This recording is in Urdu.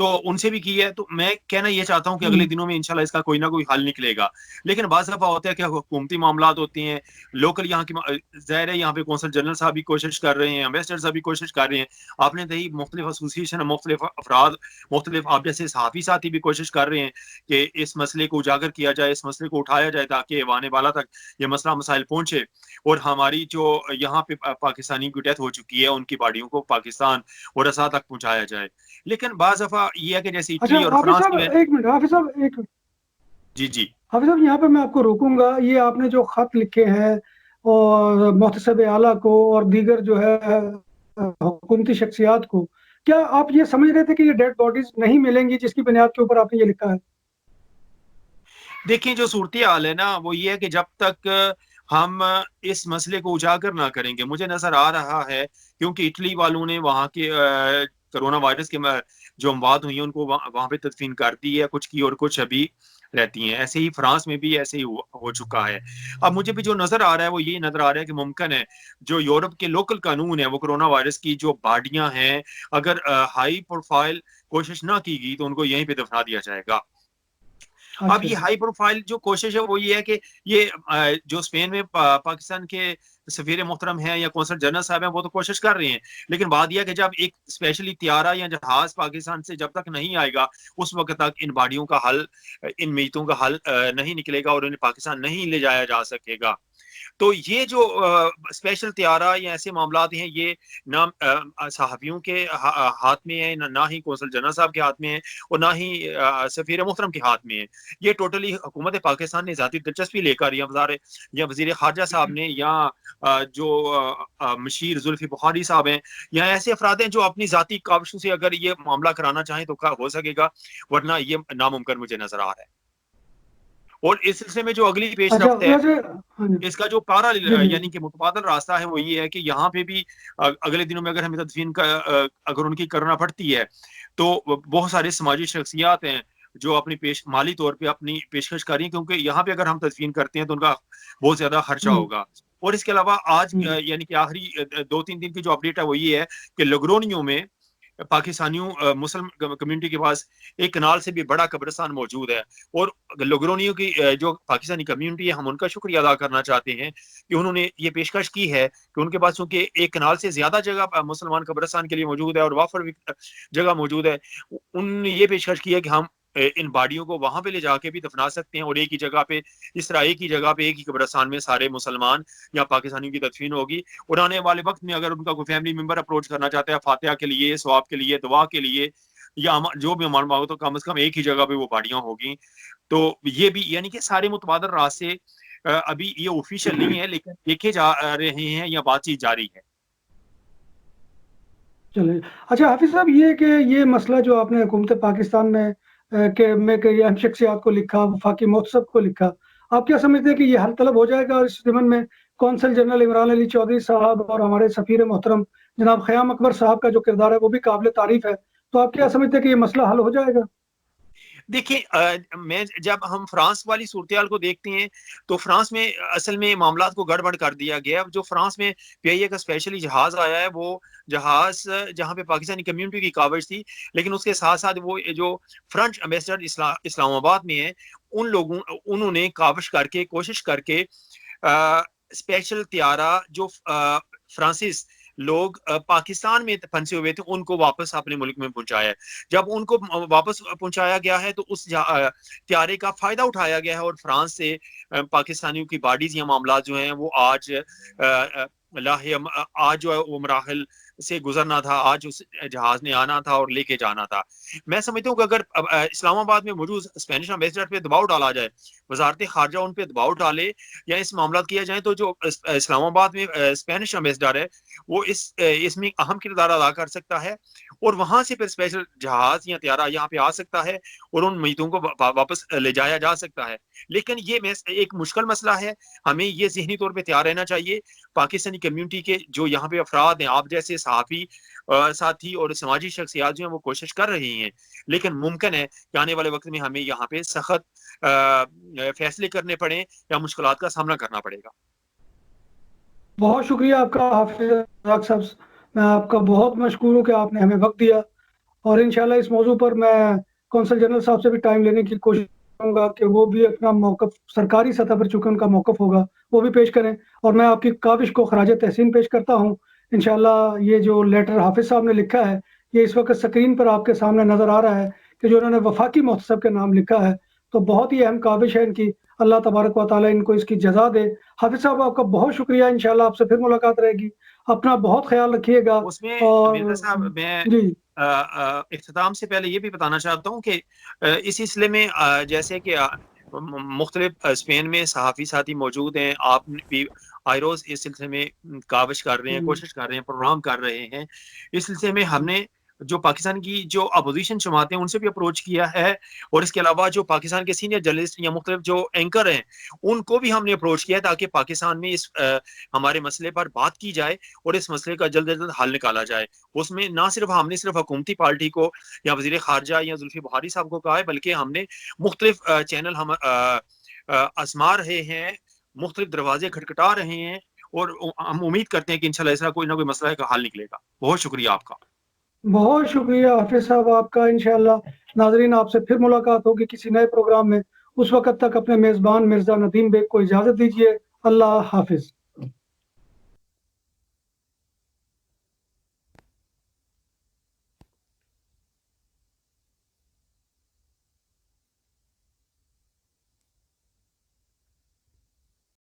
تو ان سے بھی کی ہے. تو میں کہنا یہ چاہتا ہوں کہ اگلے دنوں میں انشاءاللہ اس کا کوئی نہ کوئی حل نکلے گا. لیکن بعض دفعہ ہوتا ہے کہ حکومتی معاملات ہوتے ہیں, لوکل یہاں کی ظاہر ہے یہاں پہ کونسل جنرل صاحب بھی کوشش کر رہے ہیں, امبیسڈر صاحب بھی کوشش کر رہے ہیں, آپ نے دیکھی مختلف ایسوسیشن, مختلف افراد, مختلف آپ جیسے صحافی ساتھی بھی کوشش کر رہے ہیں کہ اس مسئلے کو اجاگر کیا جائے, اس مسئلے کو اٹھایا جائے تاکہ ایوان بالا تک یہ مسئلہ مسائل پہنچے, اور ہماری جو یہاں پہ پاکستانی کی ڈیتھ ہو چکی ہے ان کی باڈیوں کو پاکستان اور رسا تک پہنچایا جائے. لیکن بعض دفعہ یہ ہے کہ جیسے اچھا اٹلی اور حافظ فرانس صاحب میں. ایک منٹ, حافظ صاحب ایک منٹ, جی جی حافظ صاحب یہاں پہ میں آپ کو روکوں گا. یہ آپ نے جو خط لکھے ہیں اور محتسب اعلیٰ کو اور دیگر جو ہے حکومتی شخصیات کو, کیا آپ یہ سمجھ رہے تھے کہ یہ ڈیڈ باڈیز نہیں ملیں گی جس کی بنیاد کے اوپر آپ نے یہ لکھا ہے؟ دیکھیں جو صورتحال ہے نا وہ یہ ہے کہ جب تک ہم اس مسئلے کو اجاگر نہ کریں گے, مجھے نظر آ رہا ہے کیونکہ اٹلی والوں نے وہاں کے کرونا وائرس کے جو اموات ہوئی ہیں ان کو وہاں پہ تدفین کر دی ہے, کچھ کی اور کچھ ابھی رہتی ہیں. ایسے ہی فرانس میں بھی ایسے ہی ہو چکا ہے. اب مجھے بھی جو نظر آ رہا ہے وہ یہ نظر آ رہا ہے کہ ممکن ہے جو یورپ کے لوکل قانون ہے وہ کرونا وائرس کی جو باڈیاں ہیں اگر ہائی پروفائل کوشش نہ کی گئی تو ان کو یہیں پہ دفنا دیا جائے گا. اب اچھا یہ جی, ہائی پروفائل جو کوشش ہے وہ یہ ہے کہ یہ جو اسپین میں پاکستان کے سفیر محترم ہیں یا قونصل جنرل صاحب ہیں وہ تو کوشش کر رہے ہیں, لیکن بات یہ ہے کہ جب ایک اسپیشلی طیارہ یا جہاز پاکستان سے جب تک نہیں آئے گا اس وقت تک ان باڈیوں کا حل, ان میتوں کا حل نہیں نکلے گا اور انہیں پاکستان نہیں لے جایا جا سکے گا. تو یہ جو اسپیشل طیارہ یا ایسے معاملات ہیں یہ نہ صحافیوں کے ہاتھ میں ہیں, نہ ہی قونصل جنرل صاحب کے ہاتھ میں ہیں, اور نہ ہی سفیر محترم کے ہاتھ میں ہیں. یہ ٹوٹلی حکومت پاکستان نے ذاتی دلچسپی لے کر یا وزیر خارجہ صاحب نے یا جو مشیر زلفی بخاری صاحب ہیں یا ایسے افراد ہیں جو اپنی ذاتی کاوشوں سے اگر یہ معاملہ کرانا چاہیں تو ہو سکے گا, ورنہ یہ ناممکن مجھے نظر آ رہا ہے. اور اس سلسلے میں جو اگلی پیش اچھا رفت ہے ویسے, ہاں جی اس کا جو جی جی یعنی کہ متبادل راستہ ہے وہ یہ ہے کہ یہاں پہ بھی اگلے دنوں میں اگر ہمیں تدفین اگر ان کی کرنا پڑتی ہے تو بہت سارے سماجی شخصیات ہیں جو اپنی مالی طور پہ اپنی پیشکش کر رہی ہیں, کیونکہ یہاں پہ اگر ہم تدفین کرتے ہیں تو ان کا بہت زیادہ خرچہ ہوگا. اور اس کے علاوہ آج یعنی کہ آخری 2-3 دن کی جو اپڈیٹ ہے وہ یہ ہے کہ لگرونیوں میں پاکستانیوں مسلم کمیونٹی کے پاس ایک کنال سے بھی بڑا قبرستان موجود ہے, اور لگرونیوں کی جو پاکستانی کمیونٹی ہے ہم ان کا شکریہ ادا کرنا چاہتے ہیں کہ انہوں نے یہ پیشکش کی ہے کہ ان کے پاس چونکہ ایک کنال سے زیادہ جگہ مسلمان قبرستان کے لیے موجود ہے اور وافر جگہ موجود ہے, انہوں نے یہ پیشکش کی ہے کہ ہم ان باڈیوں کو وہاں پہ لے جا کے بھی دفنا سکتے ہیں, اور ایک ہی جگہ پہ اس طرح ایک ہی جگہ پہ ایک ہی قبرستان میں سارے مسلمان یا پاکستانیوں کی تدفین ہوگی. اور آنے والے وقت میں اگر ان کا کوئی فیملی ممبر اپروچ کرنا چاہتا ہے فاتحہ کے لیے, ثواب کے لیے, دعا کے لیے یا جو بھی ہمارا ہو تو کم از کم ایک ہی جگہ پہ وہ باڈیاں ہوگی. تو یہ بھی یعنی کہ سارے متبادل راستے ابھی یہ آفیشیل نہیں ہے لیکن دیکھے جا رہے ہیں یا بات چیت جاری ہے. چلے. اچھا حافظ صاحب, یہ کہ یہ مسئلہ جو آپ نے حکومت پاکستان میں کہ یہ اہم شخصیات کو لکھا, وفاقی محتسب کو لکھا, آپ کیا سمجھتے ہیں کہ یہ حل طلب ہو جائے گا؟ اور اس ضمن میں کونسل جنرل عمران علی چودھری صاحب اور ہمارے سفیر محترم جناب خیام اکبر صاحب کا جو کردار ہے وہ بھی قابل تعریف ہے, تو آپ کیا سمجھتے ہیں کہ یہ مسئلہ حل ہو جائے گا؟ دیکھیں میں جب ہم فرانس والی صورتحال کو دیکھتے ہیں تو فرانس میں اصل میں معاملات کو گڑبڑ کر دیا گیا. جو فرانس میں پی آئی اے کا اسپیشلی جہاز آیا ہے وہ جہاز جہاں پہ پاکستانی کمیونٹی کی کاوش تھی, لیکن اس کے ساتھ ساتھ وہ جو فرنچ ایمبیسڈر اسلام آباد میں ہیں انہوں نے کاوش کر کے کوشش کر کے اسپیشل طیارہ جو فرانسس لوگ پاکستان میں پھنسے ہوئے تھے ان کو واپس اپنے ملک میں پہنچایا ہے. جب ان کو واپس پہنچایا گیا ہے تو اس طیارے کا فائدہ اٹھایا گیا ہے, اور فرانس سے پاکستانیوں کی باڈیز یا معاملات جو ہیں وہ آج جو ہے وہ مراحل سے گزرنا تھا, آج اس جہاز نے آنا تھا اور لے کے جانا تھا. میں سمجھتا ہوں کہ اگر اسلام آباد میں موجود اسپینش ایمبیسڈر پہ دباؤ ڈالا جائے, وزارت خارجہ ان پہ دباؤ ڈالے یا اس معاملات کیا جائیں, تو جو اسلام آباد میں اسپینش ایمبیسڈر ہے وہ اس میں اہم کردار ادا کر سکتا ہے, اور وہاں سے پھر اسپیشل جہاز یا طیارہ یہاں پہ آ سکتا ہے اور ان میتوں کو واپس لے جایا جا سکتا ہے. لیکن یہ ایک مشکل مسئلہ ہے, ہمیں یہ ذہنی طور پہ تیار رہنا چاہیے. پاکستانی کمیونٹی کے جو یہاں پہ افراد ہیں, آپ جیسے صحافی ساتھی اور سماجی شخصیات جو ہیں وہ کوشش کر رہی ہیں, لیکن ممکن ہے کہ آنے والے وقت میں ہمیں یہاں پہ سخت فیصلے کرنے پڑیں یا مشکلات کا سامنا کرنا پڑے گا. بہت شکریہ آپ کا حافظ صاحب, میں آپ کا بہت مشکور ہوں کہ آپ نے ہمیں وقت دیا اور انشاءاللہ اس موضوع پر میں کونسل جنرل صاحب سے بھی ٹائم لینے کی کوشش کروں گا کہ وہ بھی اپنا موقف سرکاری سطح پر چونکہ ان کا موقف ہوگا وہ بھی پیش کریں، اور میں آپ کی کاوش کو خراج تحسین پیش کرتا ہوں۔ انشاءاللہ یہ جو لیٹر حافظ صاحب نے لکھا ہے یہ اس وقت سکرین پر آپ کے سامنے نظر آ رہا ہے کہ جو انہوں نے وفاقی محتسب کے نام لکھا ہے، تو بہت ہی اہم کاوش ہے ان کی، اللہ تبارک و تعالیٰ ان کو اس کی جزا دے۔ حافظ صاحب آپ کا بہت شکریہ، انشاءاللہ آپ سے پھر ملاقات رہے گی، اپنا بہت خیال رکھیے گا۔ اس میں اور مرزا صاحب میں جی اختتام سے پہلے یہ بھی بتانا چاہتا ہوں کہ اس سلسلے میں جیسے کہ مختلف اسپین میں صحافی ساتھی موجود ہیں، آپ بھی آئے روز اس سلسلے میں کاوش کر رہے ہیں، کوشش کر رہے ہیں، پروگرام کر رہے ہیں۔ اس سلسلے میں ہم نے جو پاکستان کی جو اپوزیشن جماعتیں ان سے بھی اپروچ کیا ہے، اور اس کے علاوہ جو پاکستان کے سینئر جرنلسٹ یا مختلف جو اینکر ہیں ان کو بھی ہم نے اپروچ کیا ہے تاکہ پاکستان میں اس ہمارے مسئلے پر بات کی جائے اور اس مسئلے کا جلد از جلد حل نکالا جائے۔ اس میں نہ صرف ہم نے صرف حکومتی پارٹی کو یا وزیر خارجہ یا زلفی بخاری صاحب کو کہا ہے، بلکہ ہم نے مختلف چینل ہم آزما رہے ہیں، مختلف دروازے کھٹکھٹا رہے ہیں، اور ہم امید کرتے ہیں کہ انشاءاللہ ایسا کوئی نہ کوئی مسئلہ کا حل نکلے گا۔ بہت شکریہ آپ کا۔ بہت شکریہ حافظ صاحب آپ کا۔ انشاءاللہ ناظرین آپ سے پھر ملاقات ہوگی کسی نئے پروگرام میں، اس وقت تک اپنے میزبان مرزا ندیم بیگ کو اجازت دیجیے۔ اللہ حافظ۔